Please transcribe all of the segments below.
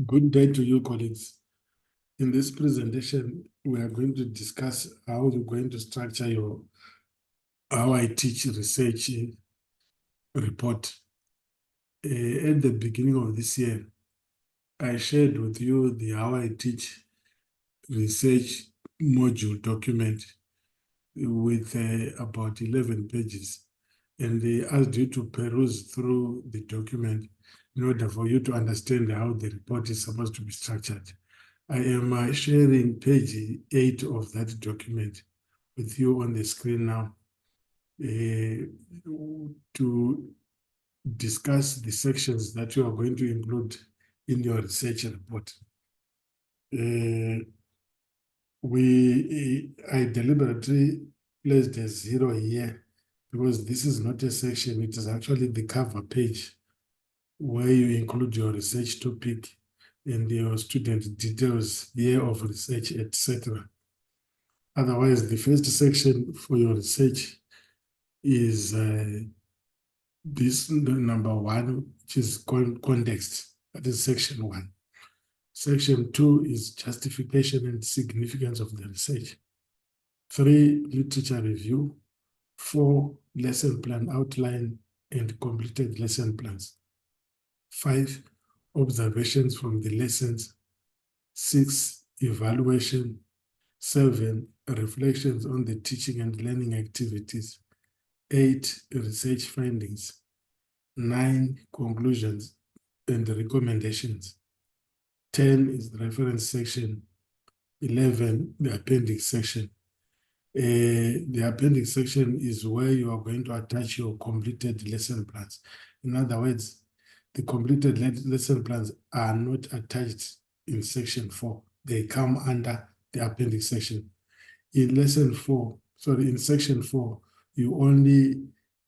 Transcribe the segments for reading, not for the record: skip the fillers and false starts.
Good day to you, colleagues. In this presentation, we are going to discuss how you're going to structure your How I Teach research report. At the beginning of this year, I shared with you the How I Teach research module document with about 11 pages. And they asked you to peruse through the document in order for you to understand how the report is supposed to be structured. I am sharing page 8 of that document with you on the screen now to discuss the sections that you are going to include in your research report. I deliberately placed a 0 here because this is not a section, it is actually the cover page where you include your research topic and your student details, year of research, etc. Otherwise, the first section for your research is this number 1, which is context. That is section 1. Section 2 is justification and significance of the research. 3, literature review. 4, lesson plan outline and completed lesson plans. 5, observations from the lessons. 6, evaluation. 7, reflections on the teaching and learning activities. 8, research findings. 9, conclusions and recommendations. 10 is the reference section. 11, the appendix section. The appendix section is where you are going to attach your completed lesson plans. In other words, the completed lesson plans are not attached in section 4. They come under the appendix section. In section 4, you only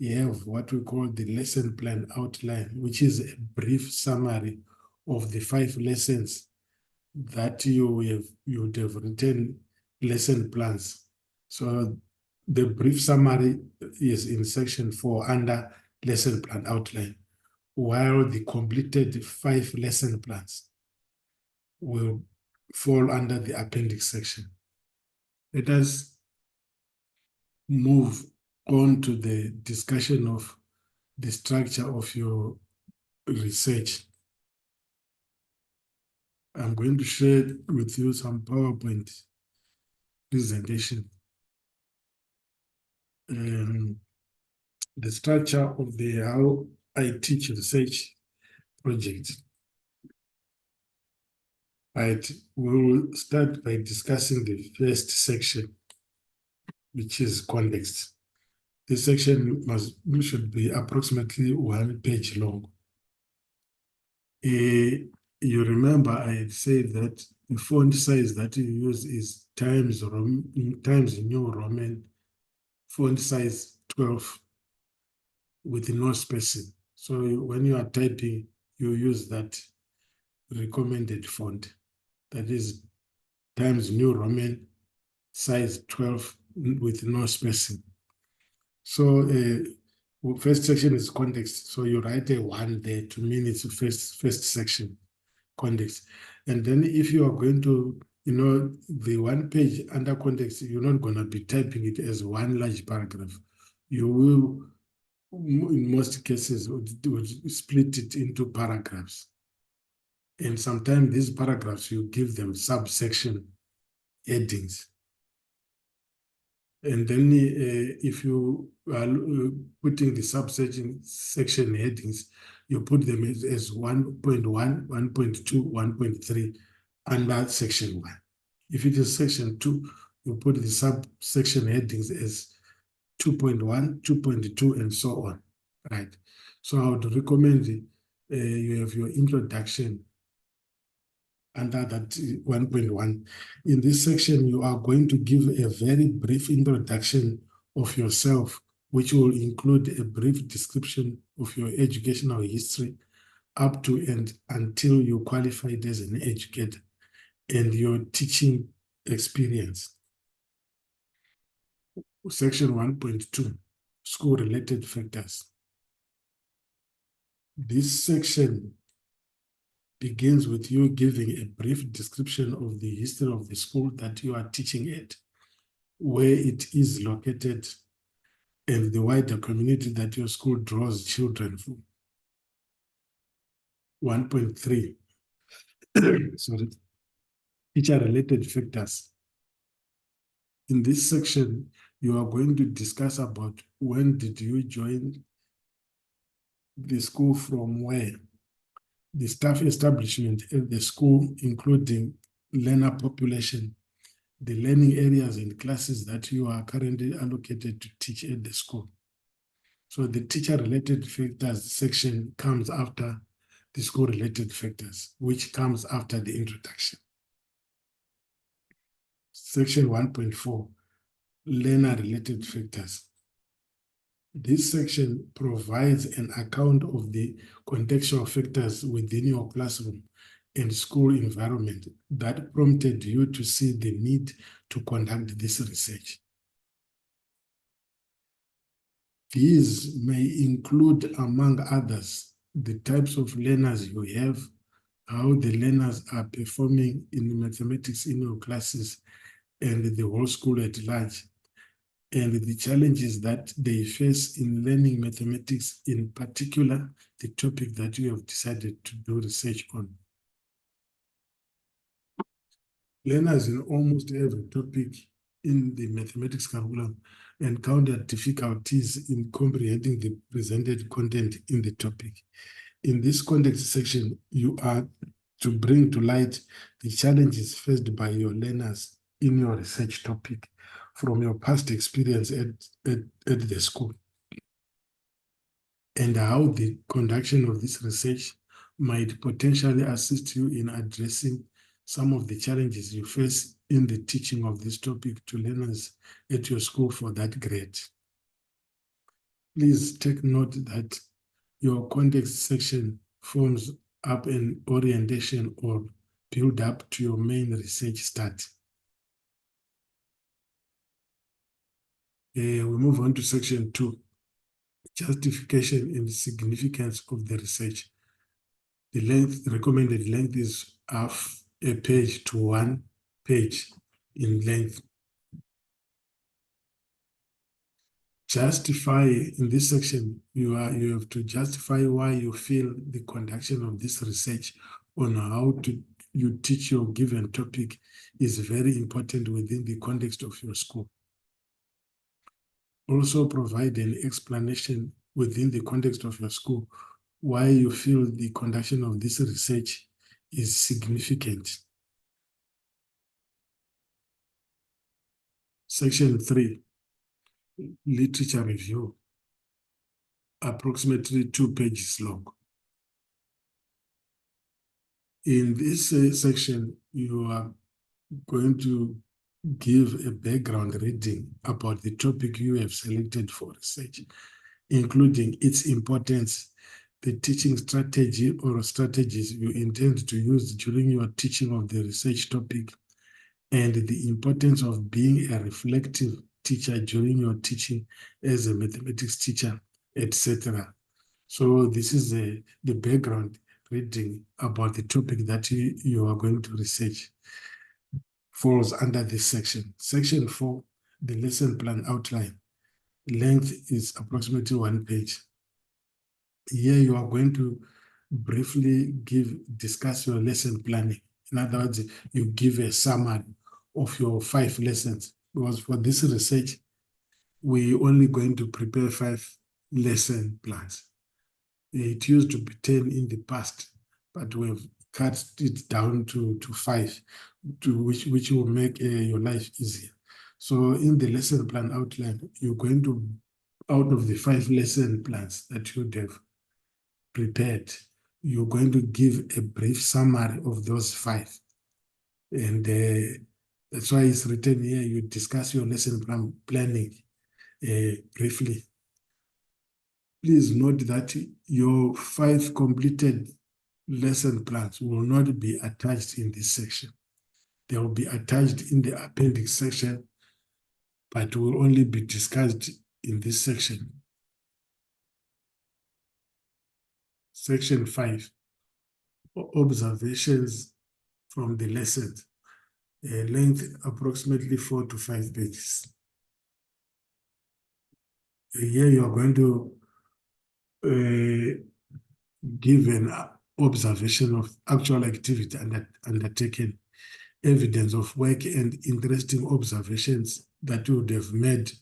have what we call the lesson plan outline, which is a brief summary of the 5 lessons that you would have written lesson plans. So the brief summary is in section 4 under lesson plan outline, while the completed 5 lesson plans will fall under the appendix section. Let us move on to the discussion of the structure of your research. I'm going to share with you some PowerPoint presentation. The structure of the How I Teach research project. Right, we will start by discussing the first section, which is context. This section should be approximately 1 page long. You remember I had said that the font size that you use is Times New Roman font size 12 with no spacing. So when you are typing, you use that recommended font. That is Times New Roman size 12 with no spacing. So first section is context. So you write a 1 there to mean it's the first section, context. And then if you are going to, the 1 page under context, you're not going to be typing it as 1 large paragraph. You will, in most cases, would split it into paragraphs. And sometimes these paragraphs, you give them subsection headings. And then if you are putting the section headings, you put them as 1.1, 1.2, 1.3 under section 1. If it is section 2, you put the subsection headings as 2.1, 2.2, and so on, right? So I would recommend you have your introduction under that 1.1. In this section, you are going to give a very brief introduction of yourself, which will include a brief description of your educational history up to and until you qualified as an educator and your teaching experience. Section 1.2, school-related factors. This section begins with you giving a brief description of the history of the school that you are teaching at, where it is located, and the wider community that your school draws children from. 1.3, sorry, teacher-related factors. In this section, you are going to discuss about when did you join the school, from where, the staff establishment at the school, including learner population, the learning areas and classes that you are currently allocated to teach at the school. So the teacher-related factors section comes after the school-related factors, which comes after the introduction. Section 1.4, learner-related factors. This section provides an account of the contextual factors within your classroom and school environment that prompted you to see the need to conduct this research. These may include, among others, the types of learners you have, how the learners are performing in mathematics in your classes and the whole school at large, and the challenges that they face in learning mathematics, in particular, the topic that you have decided to do research on. Learners in almost every topic in the mathematics curriculum encounter difficulties in comprehending the presented content in the topic. In this context section, you are to bring to light the challenges faced by your learners in your research topic from your past experience at the school, and how the conduction of this research might potentially assist you in addressing some of the challenges you face in the teaching of this topic to learners at your school for that grade. Please take note that your context section forms up an orientation or build up to your main research start. We move on to section 2, justification and significance of the research. The recommended length is half a page to 1 page in length. Justify, in this section, you have to justify why you feel the conduction of this research on how you teach your given topic is very important within the context of your school. Also provide an explanation within the context of your school why you feel the conduction of this research is significant. Section 3, literature review, approximately 2 pages long. In this section, you are going to give a background reading about the topic you have selected for research, including its importance, the teaching strategy or strategies you intend to use during your teaching of the research topic, and the importance of being a reflective teacher during your teaching as a mathematics teacher, etc. So this is the background reading about the topic that you are going to research. Falls under this section. Section 4, the lesson plan outline. Length is approximately 1 page. Here you are going to briefly discuss your lesson planning. In other words, you give a summary of your 5 lessons, because for this research, we're only going to prepare 5 lesson plans. It used to be 10 in the past, but we've cut it down to 5, which will make your life easier. So in the lesson plan outline, you're going to, out of the 5 lesson plans that you have prepared, you're going to give a brief summary of those 5. And that's why it's written here, you discuss your lesson planning briefly. Please note that your 5 completed lesson plans will not be attached in this section. They will be attached in the appendix section, but will only be discussed in this section. Section 5, observations from the lesson, length approximately 4 to 5 pages. Here you are going to give an observation of actual activity undertaken, evidence of work and interesting observations that you would have made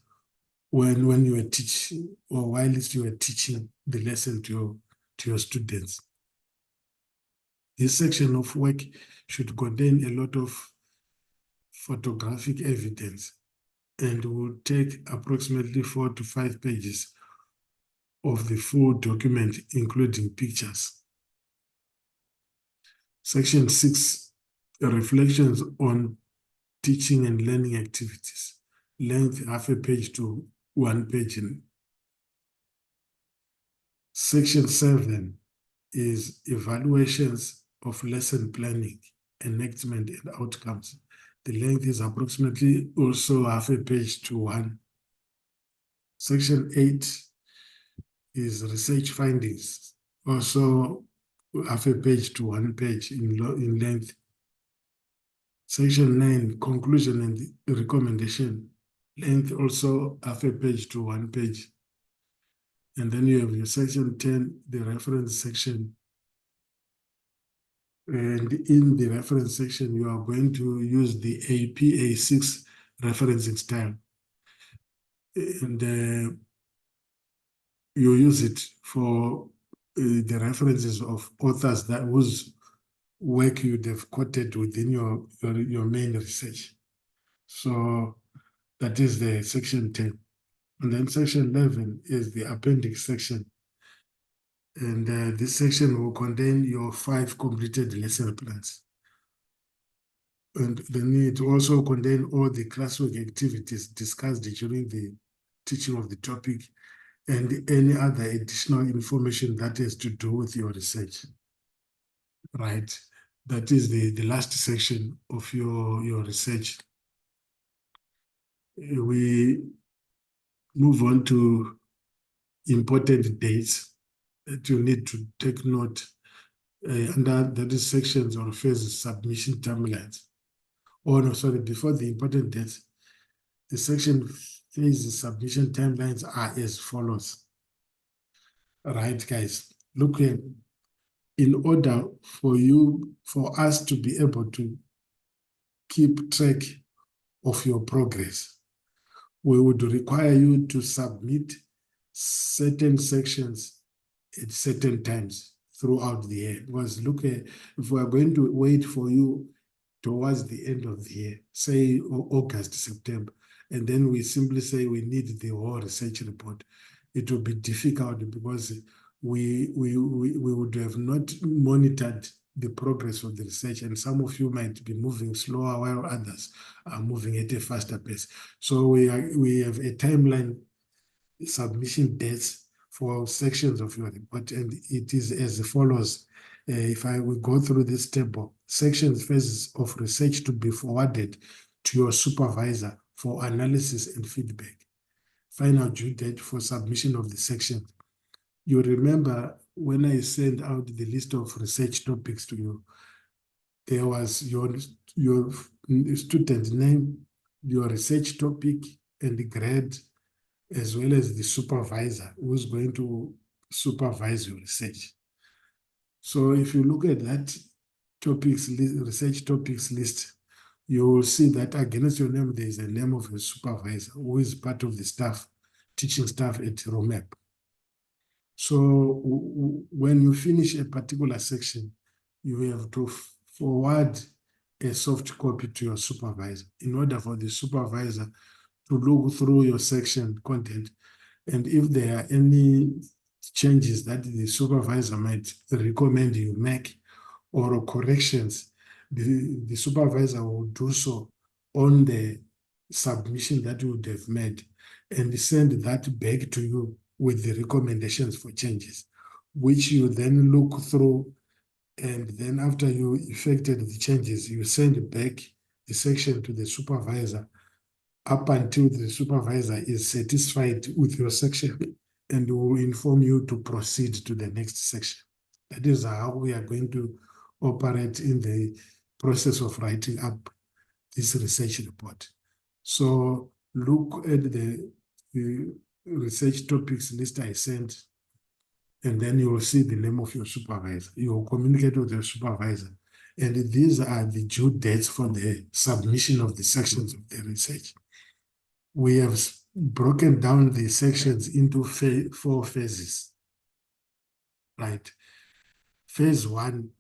when you were teaching or while you were teaching the lesson to your students. This section of work should contain a lot of photographic evidence and will take approximately 4 to 5 pages of the full document, including pictures. Section 6, reflections on teaching and learning activities. Length half a page to 1 page. Section 7 is evaluations of lesson planning, enactment, and outcomes. The length is approximately also half a page to 1. Section 8 is research findings, also half a page to 1 page in length. Section 9, conclusion and recommendation, length also half a page to 1 page. And then you have your section 10, the reference section. And in the reference section, you are going to use the APA6 referencing style. And you use it for the references of authors whose work you'd have quoted within your main research. So that is the section 10. And then section 11 is the appendix section. And this section will contain your 5 completed lesson plans. And then it also contain all the classwork activities discussed during the teaching of the topic and any other additional information that has to do with your research. Right? That is the last section of your research. We move on to important dates that you need to take note. Under that is sections or phases, submission timelines. Oh no, sorry, before the important dates, the section phases submission timelines are as follows. Right, guys, look here. In order for us to be able to keep track of your progress, we would require you to submit certain sections at certain times throughout the year. Because look, if we are going to wait for you towards the end of the year, say August, September, and then we simply say we need the whole research report, it will be difficult because we would have not monitored the progress of the research, and some of you might be moving slower while others are moving at a faster pace. So we have a timeline submission dates for sections of your report, and it is as follows. If I will go through this table, sections phases of research to be forwarded to your supervisor for analysis and feedback. Final due date for submission of the section. You remember when I sent out the list of research topics to you, there was your student name, your research topic, and the grade, as well as the supervisor who's going to supervise your research. So if you look at that research topics list, you will see that against your name, there is a name of a supervisor who is part of the staff, teaching staff at ROMEP. So when you finish a particular section, you have to forward a soft copy to your supervisor in order for the supervisor to look through your section content. And if there are any changes that the supervisor might recommend you make or corrections, the supervisor will do so on the submission that you would have made and send that back to you with the recommendations for changes, which you then look through. And then after you effected the changes, you send back the section to the supervisor up until the supervisor is satisfied with your section and will inform you to proceed to the next section. That is how we are going to operate in the process of writing up this research report. So look at the research topics list I sent, and then you will see the name of your supervisor. You will communicate with your supervisor. And these are the due dates for the submission of the sections of the research. We have broken down the sections into 4 phases, right? Phase 1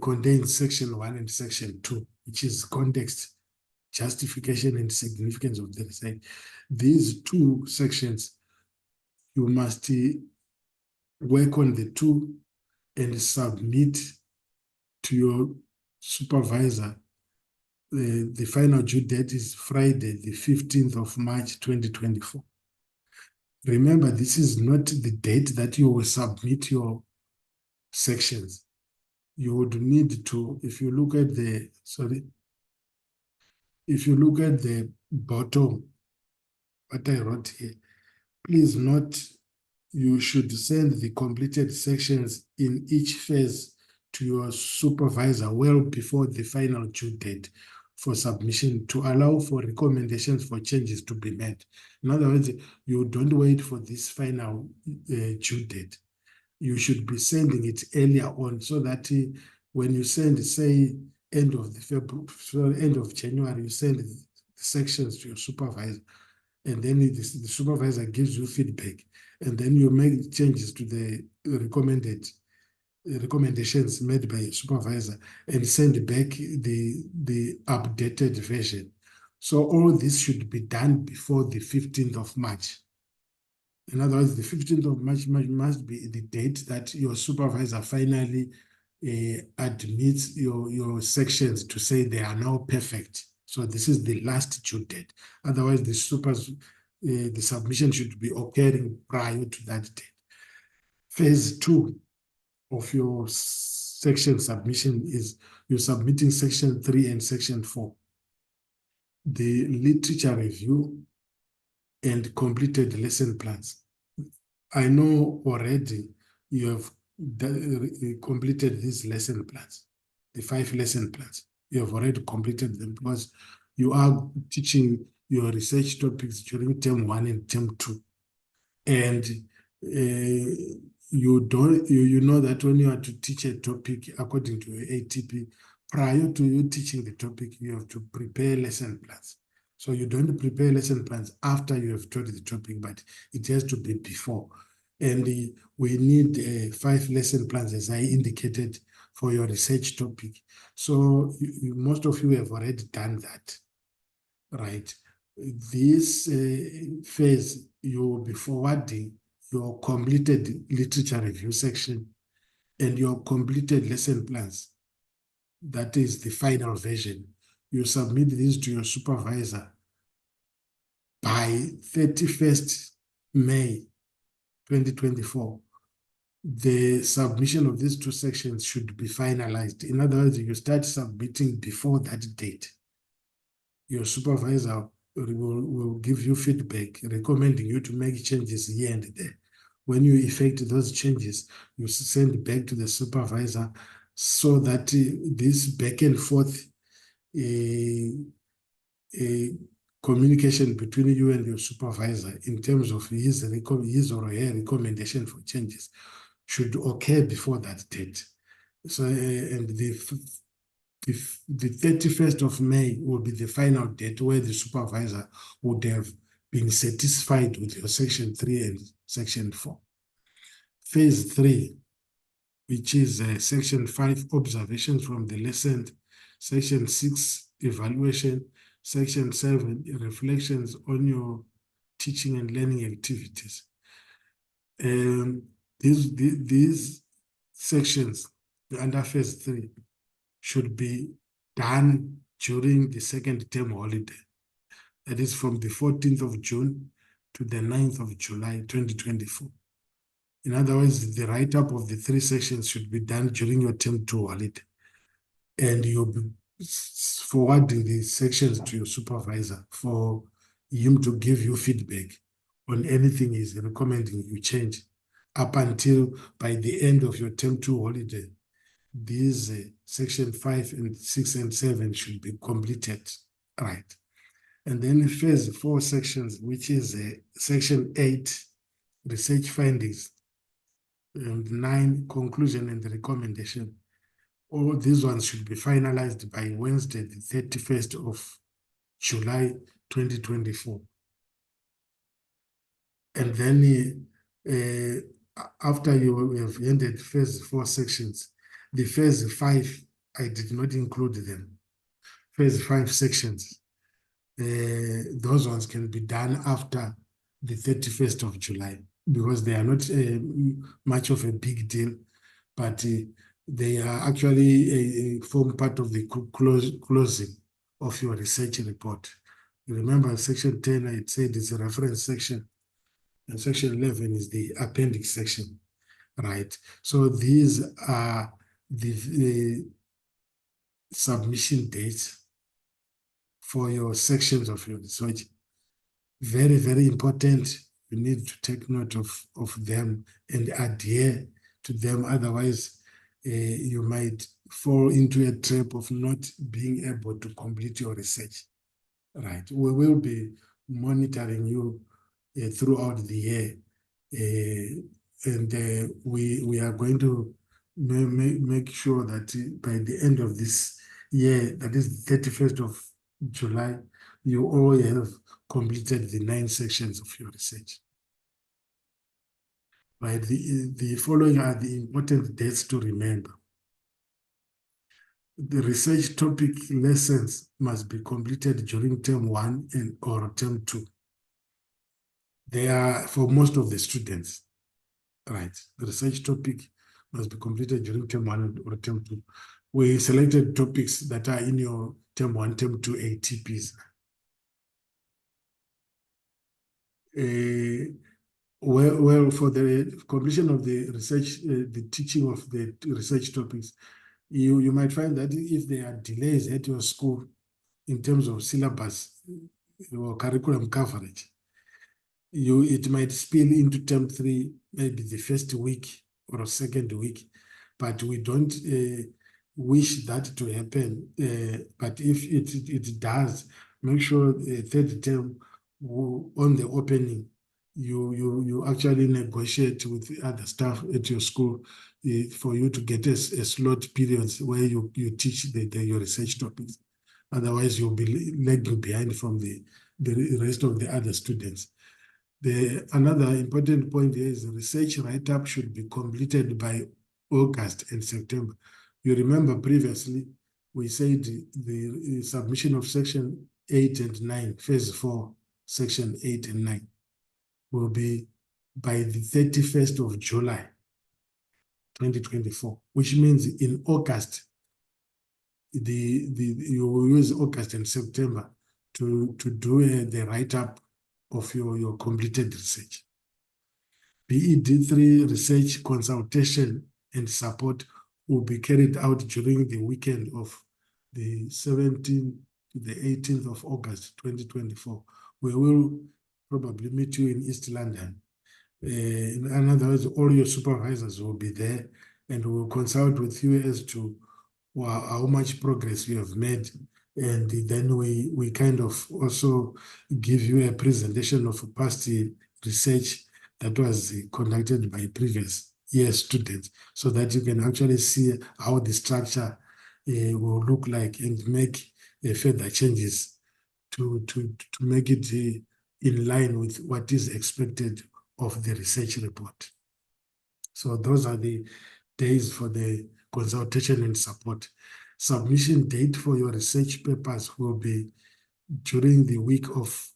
contains section 1 and section 2, which is context, justification, and significance of the research. These 2 sections, you must work on the 2 and submit to your supervisor. The final due date is Friday, the 15th of March, 2024. Remember, this is not the date that you will submit your sections. You would need to, if you look at the bottom, what I wrote here, please note you should send the completed sections in each phase to your supervisor well before the final due date for submission to allow for recommendations for changes to be made. In other words, you don't wait for this final due date. You should be sending it earlier on so that when you send, say, end of January, you send the sections to your supervisor, and then the supervisor gives you feedback, and then you make changes to the recommendations made by your supervisor and send back the updated version. So all this should be done before the 15th of March. In other words, the 15th of March must be the date that your supervisor finally admits your sections to say they are now perfect. So this is the last due date. Otherwise, the submission should be occurring prior to that date. Phase 2 of your section submission is you're submitting section 3 and section 4. The literature review and completed lesson plans. I know already you have completed these lesson plans, the 5 lesson plans. You have already completed them because you are teaching your research topics during term 1 and term 2. And you know that when you are to teach a topic according to ATP, prior to you teaching the topic, you have to prepare lesson plans. So you don't prepare lesson plans after you have taught the topic, but it has to be before. And we need 5 lesson plans, as I indicated, for your research topic. So most of you have already done that, right? This phase, you will be forwarding your completed literature review section and your completed lesson plans. That is the final version. You submit these to your supervisor by 31st May 2024. The submission of these 2 sections should be finalized. In other words, you start submitting before that date. Your supervisor will give you feedback recommending you to make changes here and there. When you effect those changes, you send back to the supervisor so that this back and forth communication between you and your supervisor in terms of his or her recommendation for changes should occur before that date. So, and the 31st of May will be the final date where the supervisor would have been satisfied with your section 3 and section 4. Phase 3, which is section 5, observations from the lesson, section 6, evaluation, section 7, reflections on your teaching and learning activities. These sections under phase 3 should be done during the second term holiday. That is from the 14th of June to the 9th of July, 2024. In other words, the write-up of the 3 sections should be done during your term 2 holiday. And you'll be forwarding the sections to your supervisor for him to give you feedback on anything he's recommending you change up until by the end of your term 2 holiday. these section 5 and 6 and 7 should be completed, right? And then phase 4 sections, which is section 8, research findings, and 9, conclusion and recommendation. All these ones should be finalized by Wednesday, the 31st of July 2024. And then after you have ended phase 4 sections, the phase 5, I did not include them. Phase 5 sections, those ones can be done after the 31st of July because they are not much of a big deal, but they are actually form part of the closing of your research report. You remember section 10, I said it's a reference section, and section 11 is the appendix section, right? So these are the submission dates for your sections of your research. Very, very important. You need to take note of them and adhere to them. Otherwise, you might fall into a trap of not being able to complete your research, right? We will be monitoring you throughout the year. And we are going to make sure that by the end of this year, that is the 31st of July, you all have completed the 9 sections of your research. Right? The following are the important dates to remember. The research topic lessons must be completed during term 1 or term 2. They are for most of the students, right? The research topic must be completed during term 1 or term 2. We selected topics that are in your term 1, term 2 ATPs. Well, for the completion of the research, the teaching of the research topics, you might find that if there are delays at your school in terms of syllabus or curriculum coverage, it might spill into term 3, maybe the first week or second week, but we don't wish that to happen. But if it does, make sure third term on the opening, you actually negotiate with the other staff at your school for you to get a slot periods where you teach your research topics. Otherwise, you'll be lagging behind from the rest of the other students. Another important point here is the research write-up should be completed by August and September. You remember previously, we said the submission of section 8 and 9, phase 4, section 8 and 9, will be by the 31st of July, 2024, which means in August, you will use August and September to do the write-up of your completed research. BED3 research consultation and support will be carried out during the weekend of the 17th to the 18th of August 2024. We will probably meet you in East London. In other words, all your supervisors will be there and we'll consult with you as to how much progress you have made. And then we kind of also give you a presentation of past research that was conducted by previous year students so that you can actually see how the structure will look like and make further changes to make it in line with what is expected of the research report. So those are the days for the consultation and support. Submission date for your research papers will be during the week of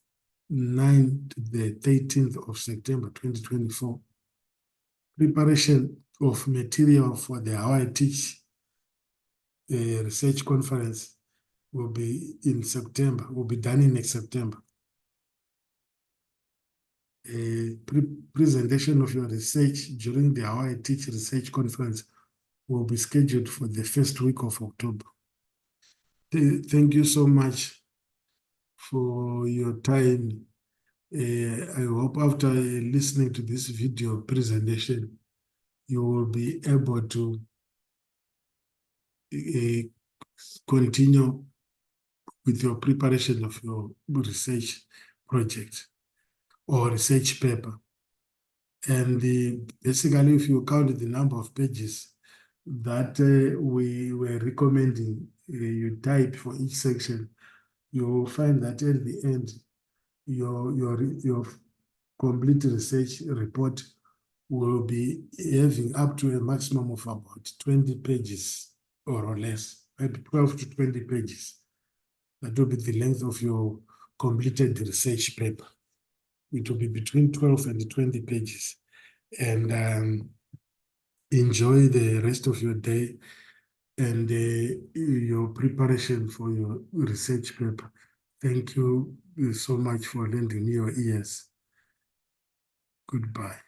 9th to the 13th of September 2024. Preparation of material for the How I Teach research conference will be in September, will be done in September. Presentation of your research during the How I Teach research conference will be scheduled for the first week of October. Thank you so much for your time. I hope after listening to this video presentation, you will be able to continue with your preparation of your research project or research paper. And basically, if you count the number of pages that we were recommending you type for each section, you will find that at the end, your complete research report will be having up to a maximum of about 20 pages or less, maybe 12 to 20 pages. That will be the length of your completed research paper. It will be between 12 and 20 pages. And enjoy the rest of your day and your preparation for your research paper. Thank you so much for lending me your ears. Goodbye.